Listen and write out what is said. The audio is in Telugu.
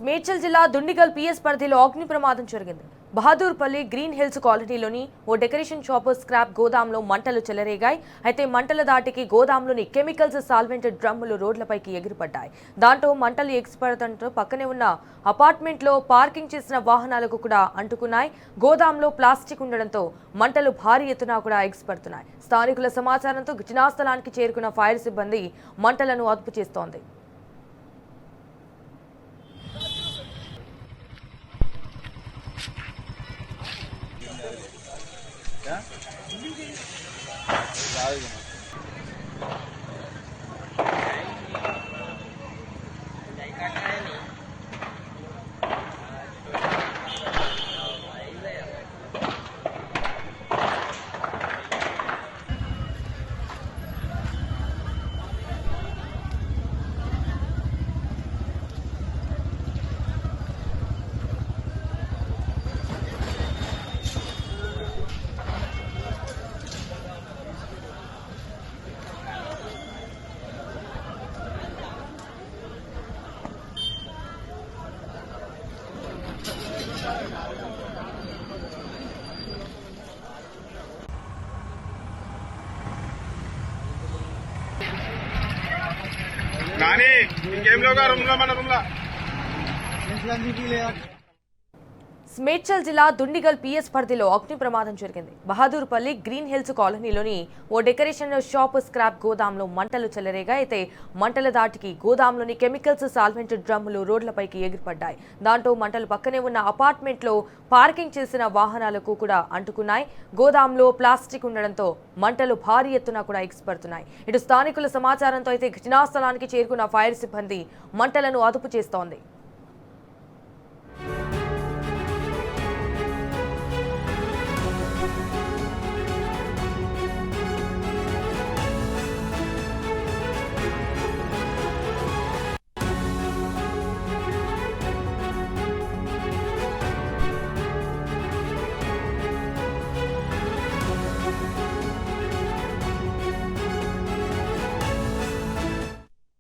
మేడ్చల్ జిల్లా దుండిగల్ పిఎస్ పరిధిలో అగ్ని ప్రమాదం జరిగింది. బహదూర్పల్లి గ్రీన్ హిల్స్ కాలనీలోని ఓ డెకరేషన్ షాప్ స్క్రాప్ గోదాంలో మంటలు చెలరేగాయి. అయితే మంటల దాటికి గోదాంలోని కెమికల్స్ సాల్వెంట్ డ్రమ్ములు రోడ్లపైకి ఎగిరిపడ్డాయి. దాంతో మంటలు ఎగిసిపడడంతో పక్కనే ఉన్న అపార్ట్మెంట్లో పార్కింగ్ చేసిన వాహనాలకు కూడా అంటుకున్నాయి. గోదాంలో ప్లాస్టిక్ ఉండడంతో మంటలు భారీ ఎత్తున కూడా ఎగిసిపడుతున్నాయి. స్థానికుల సమాచారంతో ఘటనా స్థలానికి చేరుకున్న ఫైర్ సిబ్బంది మంటలను అదుపు చేస్తోంది. కానీ ఇంకేంలోగా రూమ్లో మన రూమ్లో మేడ్చల్ జిల్లా దుండిగల్ పిఎస్ పరిధిలో అగ్ని ప్రమాదం జరిగింది. బహదూర్పల్లి గ్రీన్ హిల్స్ కాలనీలోని ఓ డెకరేషన్ షాప్ స్క్రాప్ గోదాంలో మంటలు చెలరేగా. అయితే మంటల దాటికి గోదాంలోని కెమికల్స్ సాల్వెంట్ డ్రమ్ములు రోడ్లపైకి ఎగిరిపడ్డాయి. దాంతో మంటలు పక్కనే ఉన్న అపార్ట్మెంట్లో పార్కింగ్ చేసిన వాహనాలకు కూడా అంటుకున్నాయి. గోదాంలో ప్లాస్టిక్ ఉండడంతో మంటలు భారీ ఎత్తున కూడా ఎగిసిపడుతున్నాయి. ఇటు స్థానికుల సమాచారంతో అయితే ఘటనా స్థలానికి చేరుకున్న ఫైర్ సిబ్బంది మంటలను అదుపు చేస్తోంది.